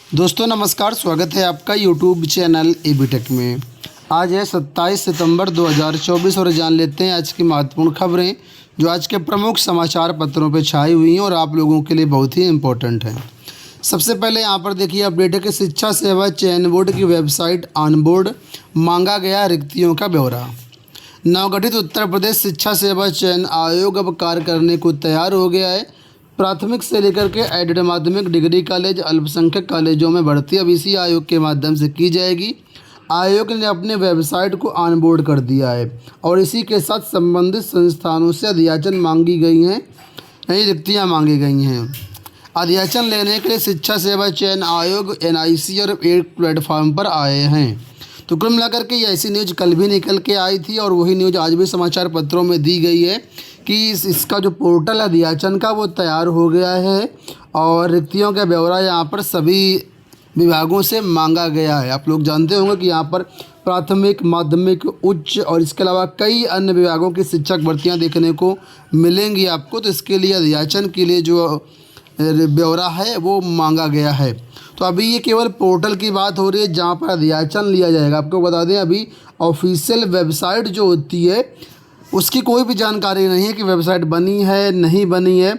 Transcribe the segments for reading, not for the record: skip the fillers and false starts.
दोस्तों नमस्कार, स्वागत है आपका यूट्यूब चैनल एबीटेक में। आज है 27 सितंबर 2024 और जान लेते हैं आज की महत्वपूर्ण खबरें जो आज के प्रमुख समाचार पत्रों पर छाई हुई हैं और आप लोगों के लिए बहुत ही इम्पोर्टेंट हैं। सबसे पहले यहाँ पर देखिए अपडेट है कि शिक्षा सेवा चयन बोर्ड की वेबसाइट ऑन बोर्ड मांगा गया रिक्तियों का ब्यौरा। नवगठित उत्तर प्रदेश शिक्षा सेवा चयन आयोग अब कार्य करने को तैयार हो गया है। प्राथमिक से लेकर के एडेड माध्यमिक डिग्री कॉलेज अल्पसंख्यक कॉलेजों में भर्ती अब इसी आयोग के माध्यम से की जाएगी। आयोग ने अपने वेबसाइट को ऑनबोर्ड कर दिया है और इसी के साथ संबंधित संस्थानों से अध्याचन मांगी गई हैं, नई रिक्तियाँ मांगी गई हैं। अध्याचन लेने के लिए शिक्षा सेवा चयन आयोग NIC और एक प्लेटफॉर्म पर आए हैं। तो कुल मिलाकर के ऐसी न्यूज़ कल भी निकल के आई थी और वही न्यूज़ आज भी समाचार पत्रों में दी गई है कि इसका जो पोर्टल अध्याचन का वो तैयार हो गया है और रिक्तियों का ब्यौरा यहाँ पर सभी विभागों से मांगा गया है। आप लोग जानते होंगे कि यहाँ पर प्राथमिक, माध्यमिक, उच्च और इसके अलावा कई अन्य विभागों की शिक्षक भर्तियाँ देखने को मिलेंगी आपको। तो इसके लिए अध्याचन के लिए जो ब्यौरा है वो मांगा गया है। तो अभी ये केवल पोर्टल की बात हो रही है जहाँ पर अध्याचन लिया जाएगा। आपको बता दें अभी ऑफिशियल वेबसाइट जो होती है उसकी कोई भी जानकारी नहीं है कि वेबसाइट बनी है नहीं बनी है।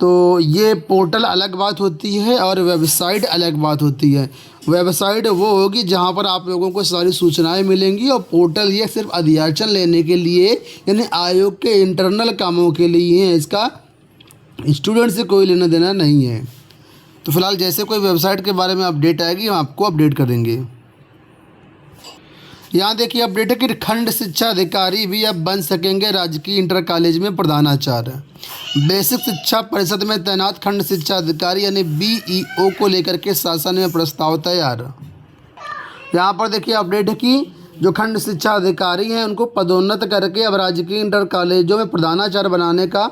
तो ये पोर्टल अलग बात होती है और वेबसाइट अलग बात होती है। वेबसाइट वो होगी जहाँ पर आप लोगों को सारी सूचनाएं मिलेंगी और पोर्टल ये सिर्फ अध्याचन लेने के लिए यानी आयोग के इंटरनल कामों के लिए है। इसका स्टूडेंट से कोई लेना देना नहीं है। तो फिलहाल जैसे कोई वेबसाइट के बारे में अपडेट आएगी हम आपको अपडेट करेंगे। यहाँ देखिए अपडेट है कि खंड शिक्षा अधिकारी भी अब बन सकेंगे राजकीय इंटर कॉलेज में प्रधानाचार्य। बेसिक शिक्षा परिषद में तैनात खंड शिक्षा अधिकारी यानी BEO को लेकर के शासन में प्रस्ताव तैयार। यहाँ पर देखिए अपडेट है कि जो खंड शिक्षा अधिकारी हैं उनको पदोन्नत करके अब राजकीय इंटर कॉलेजों में प्रधानाचार्य बनाने का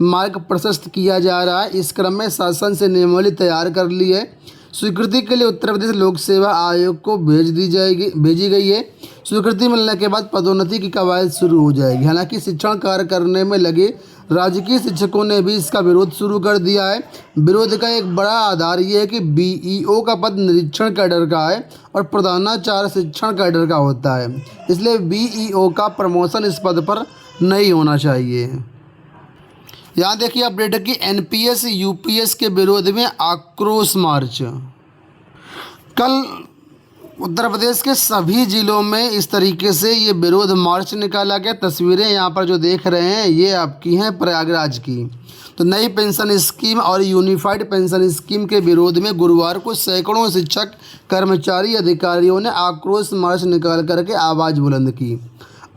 मार्ग प्रशस्त किया जा रहा है। इस क्रम में शासन से नियमावली तैयार कर ली है। स्वीकृति के लिए उत्तर प्रदेश लोक सेवा आयोग को भेजी गई है। स्वीकृति मिलने के बाद पदोन्नति की कवायद शुरू हो जाएगी। हालांकि शिक्षण कार्य करने में लगे राजकीय शिक्षकों ने भी इसका विरोध शुरू कर दिया है। विरोध का एक बड़ा आधार ये है कि BEO का पद निरीक्षण कैडर का है और प्रधानाचार्य शिक्षण कैडर का होता है, इसलिए BEO का प्रमोशन इस पद पर नहीं होना चाहिए। यहाँ देखिए अपडेट है कि NPS UPS के विरोध में आक्रोश मार्च। कल उत्तर प्रदेश के सभी ज़िलों में इस तरीके से ये विरोध मार्च निकाला गया। तस्वीरें यहाँ पर जो देख रहे हैं ये आपकी हैं प्रयागराज की। तो नई पेंशन स्कीम और यूनिफाइड पेंशन स्कीम के विरोध में गुरुवार को सैकड़ों शिक्षक, कर्मचारी, अधिकारियों ने आक्रोश मार्च निकाल करके आवाज़ बुलंद की।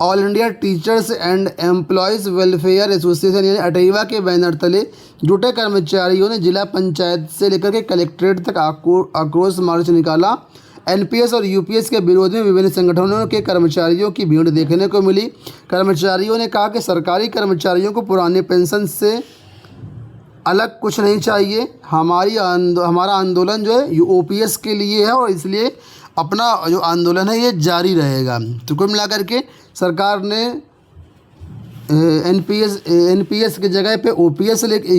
All India teachers and employees welfare association यानी अटेवा के बैनर तले जुटे कर्मचारियों ने जिला पंचायत से लेकर के कलेक्ट्रेट तक आक्रोश मार्च निकाला। NPS और UPS के विरोध में विभिन्न संगठनों के कर्मचारियों की भीड़ देखने को मिली। कर्मचारियों ने कहा कि सरकारी कर्मचारियों को पुराने पेंशन से अलग कुछ नहीं चाहिए। हमारा आंदोलन जो है OPS के लिए है और इसलिए अपना जो आंदोलन है ये जारी रहेगा। तो कुल मिलाकर के सरकार ने NPS की जगह पे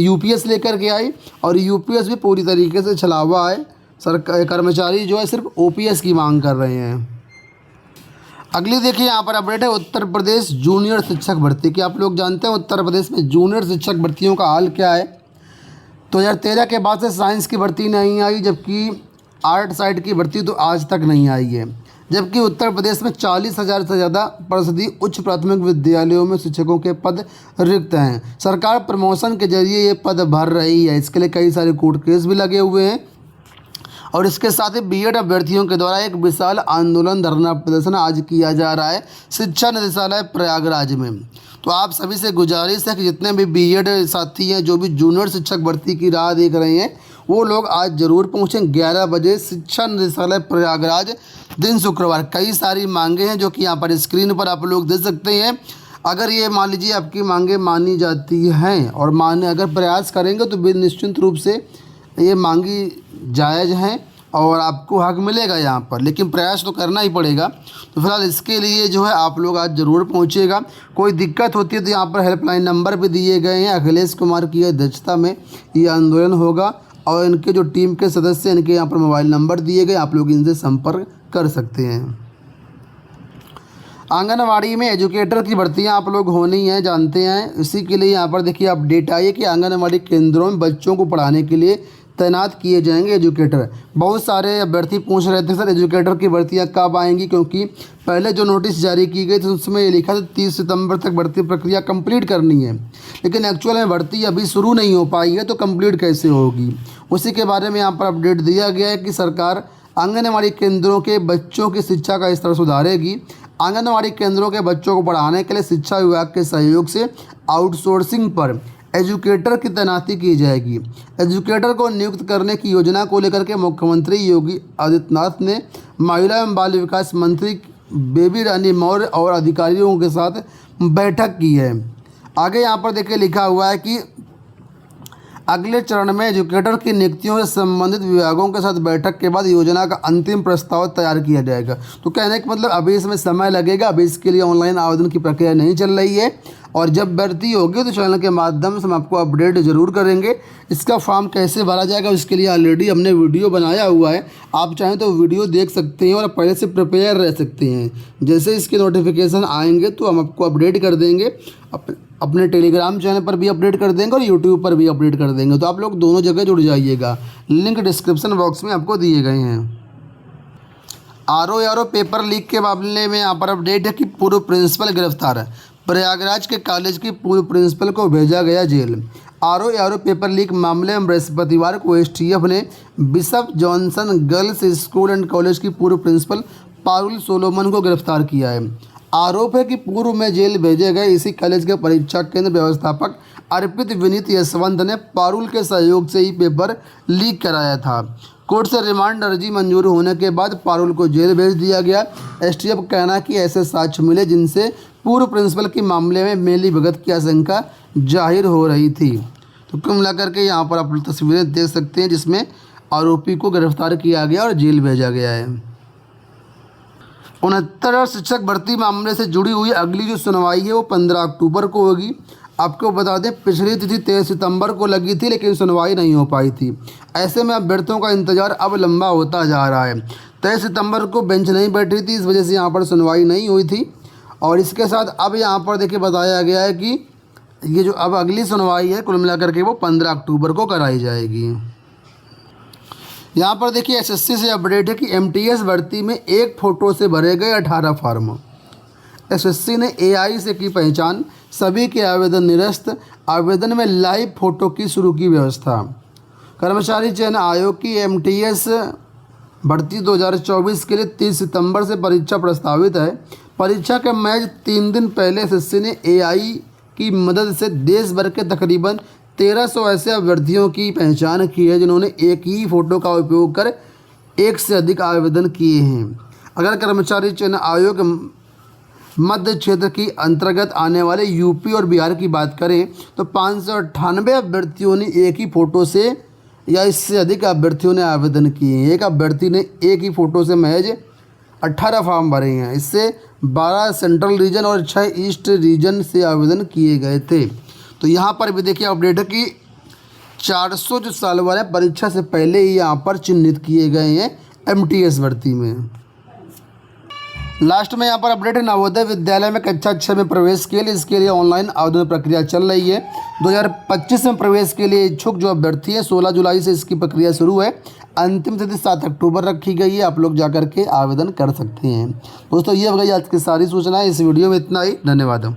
UPS लेकर के आई और UPS भी पूरी तरीके से चला हुआ है। कर्मचारी जो है सिर्फ OPS की मांग कर रहे हैं। अगली देखिए यहाँ पर अपडेट है उत्तर प्रदेश जूनियर शिक्षक भर्ती की। आप लोग जानते हैं उत्तर प्रदेश में जूनियर शिक्षक भर्तियों का हाल क्या है। 2013 के बाद से साइंस की भर्ती नहीं आई, जबकि आर्ट साइड की भर्ती तो आज तक नहीं आई है। जबकि उत्तर प्रदेश में 40,000 से ज़्यादा परिषदीय उच्च प्राथमिक विद्यालयों में शिक्षकों के पद रिक्त हैं। सरकार प्रमोशन के जरिए ये पद भर रही है। इसके लिए कई सारे कोर्ट केस भी लगे हुए हैं और इसके साथ ही BEd अभ्यर्थियों के द्वारा एक विशाल आंदोलन, धरना प्रदर्शन आज किया जा रहा है शिक्षा निदेशालय प्रयागराज में। तो आप सभी से गुजारिश है कि जितने भी BEd साथी हैं, जो भी जूनियर शिक्षक भर्ती की राह देख रहे हैं, वो लोग आज ज़रूर पहुँचें 11 बजे शिक्षा निदेशालय प्रयागराज, दिन शुक्रवार। कई सारी मांगे हैं जो कि यहाँ पर स्क्रीन पर आप लोग देख सकते हैं। अगर ये मान लीजिए आपकी मांगे मानी जाती हैं और अगर प्रयास करेंगे तो निश्चित रूप से ये मांगी जायज़ हैं और आपको हक मिलेगा यहाँ पर, लेकिन प्रयास तो करना ही पड़ेगा। तो फिलहाल इसके लिए जो है आप लोग आज ज़रूर पहुँचिएगा। कोई दिक्कत होती है तो यहाँ पर हेल्पलाइन नंबर भी दिए गए हैं। अखिलेश कुमार की अध्यक्षता में ये आंदोलन होगा और इनके जो टीम के सदस्य, इनके यहाँ पर मोबाइल नंबर दिए गए, आप लोग इनसे संपर्क कर सकते हैं। आंगनवाड़ी में एजुकेटर की भर्तियां आप लोग होनी है, जानते हैं। इसी के लिए यहाँ पर देखिए अपडेट आई है कि आंगनवाड़ी केंद्रों में बच्चों को पढ़ाने के लिए तैनात किए जाएंगे एजुकेटर। बहुत सारे अभ्यर्थी पूछ रहे थे सर एजुकेटर की भर्तियां कब आएंगी, क्योंकि पहले जो नोटिस जारी की गई थी उसमें ये लिखा था 30 सितंबर तक भर्ती प्रक्रिया कंप्लीट करनी है, लेकिन एक्चुअल में भर्ती अभी शुरू नहीं हो पाई है, तो कंप्लीट कैसे होगी। उसी के बारे में यहाँ पर अपडेट दिया गया है कि सरकार आंगनवाड़ी केंद्रों के बच्चों की शिक्षा का स्तर सुधारेगी। आंगनवाड़ी केंद्रों के बच्चों को पढ़ाने के लिए शिक्षा विभाग के सहयोग से आउटसोर्सिंग पर एजुकेटर की तैनाती की जाएगी। एजुकेटर को नियुक्त करने की योजना को लेकर के मुख्यमंत्री योगी आदित्यनाथ ने महिला एवं बाल विकास मंत्री बेबी रानी मौर्य और अधिकारियों के साथ बैठक की है। आगे यहाँ पर देखिए लिखा हुआ है कि अगले चरण में एजुकेटर की नियुक्तियों से संबंधित विभागों के साथ बैठक के बाद योजना का अंतिम प्रस्ताव तैयार किया जाएगा। तो कहने का मतलब अभी इसमें समय लगेगा, अभी इसके लिए ऑनलाइन आवेदन की प्रक्रिया नहीं चल रही है, और जब भर्ती होगी तो चैनल के माध्यम से हम आपको अपडेट ज़रूर करेंगे। इसका फॉर्म कैसे भरा जाएगा उसके लिए ऑलरेडी हमने वीडियो बनाया हुआ है, आप चाहें तो वीडियो देख सकते हैं और पहले से प्रिपेयर रह सकते हैं। जैसे इसके नोटिफिकेशन आएंगे तो हम आपको अपडेट कर देंगे, अपने टेलीग्राम चैनल पर भी अपडेट कर देंगे और यूट्यूब पर भी अपडेट कर देंगे। तो आप लोग दोनों जगह जुड़ जाइएगा, लिंक डिस्क्रिप्शन बॉक्स में आपको दिए गए हैं। आरओ पेपर लीक के मामले में यहाँ पर अपडेट है कि पूर्व प्रिंसिपल गिरफ्तार। प्रयागराज के कॉलेज की पूर्व प्रिंसिपल को भेजा गया जेल। आरओ पेपर लीक मामले में बृहस्पतिवार को एसटीएफ ने bishop Johnson girls school and college की पूर्व प्रिंसिपल पारुल सोलोमन को गिरफ्तार किया है। आरोप है कि पूर्व में जेल भेजे गए इसी कॉलेज के परीक्षा केंद्र व्यवस्थापक अर्पित विनीत यशवंत ने पारुल के सहयोग से ही पेपर लीक कराया था। कोर्ट से रिमांड अर्जी मंजूर होने के बाद पारुल को जेल भेज दिया गया। एसटीएफ कहना कि ऐसे साक्ष्य मिले जिनसे पूर्व प्रिंसिपल के मामले में मिलीभगत की आशंका जाहिर हो रही थी। तो कुल मिलाकर के यहाँ पर आप तस्वीरें देख सकते हैं जिसमें आरोपी को गिरफ्तार किया गया और जेल भेजा गया है। 69 शिक्षक भर्ती मामले से जुड़ी हुई अगली जो सुनवाई है वो 15 अक्टूबर को होगी। आपको बता दें पिछली तिथि 13 सितंबर को लगी थी, लेकिन सुनवाई नहीं हो पाई थी। ऐसे में अभ्यर्थियों का इंतजार अब लंबा होता जा रहा है। 23 सितंबर को बेंच नहीं बैठी थी, इस वजह से यहाँ पर सुनवाई नहीं हुई थी। और इसके साथ अब यहाँ पर देखिए बताया गया है कि ये जो अब अगली सुनवाई है कुल मिलाकर के वो 15 अक्टूबर को कराई जाएगी। यहाँ पर देखिए एसएससी से अपडेट है कि एमटीएस भर्ती में एक फ़ोटो से भरे गए 18 फार्म। एसएससी ने एआई से की पहचान, सभी के आवेदन निरस्त। आवेदन में लाइव फ़ोटो की शुरू की व्यवस्था। कर्मचारी चयन आयोग की एमटीएस भर्ती 2024 के लिए 30 सितंबर से परीक्षा प्रस्तावित है। परीक्षा के मैच 3 दिन पहले एसएससी ने एआई की मदद से देश भर के तकरीबन 1300 ऐसे अभ्यर्थियों की पहचान की है जिन्होंने एक ही फ़ोटो का उपयोग कर एक से अधिक आवेदन किए हैं। अगर कर्मचारी चयन आयोग मध्य क्षेत्र की अंतर्गत आने वाले यूपी और बिहार की बात करें तो 598 अभ्यर्थियों ने एक ही फ़ोटो से या इससे अधिक अभ्यर्थियों ने आवेदन किए हैं। एक अभ्यर्थी ने एक ही फ़ोटो से महज 18 फॉर्म भरे हैं। इससे 12 सेंट्रल रीजन और 6 ईस्ट रीजन से आवेदन किए गए थे। तो यहाँ पर भी देखिए अपडेट है कि 400 जो साल वाले परीक्षा से पहले ही यहाँ पर चिन्हित किए गए हैं एमटीएस भर्ती में। लास्ट में यहाँ पर अपडेट है नवोदय विद्यालय में कक्षा 6 में प्रवेश के लिए इसके लिए ऑनलाइन आवेदन प्रक्रिया चल रही है। 2025 में प्रवेश के लिए इच्छुक जो अभ्यर्थी है 16 जुलाई से इसकी प्रक्रिया शुरू है। अंतिम तिथि 7 अक्टूबर रखी गई है, आप लोग जाकर के आवेदन कर सकते हैं। दोस्तों ये हो गई आज की सारी सूचनाएं। इस वीडियो में इतना ही, धन्यवाद।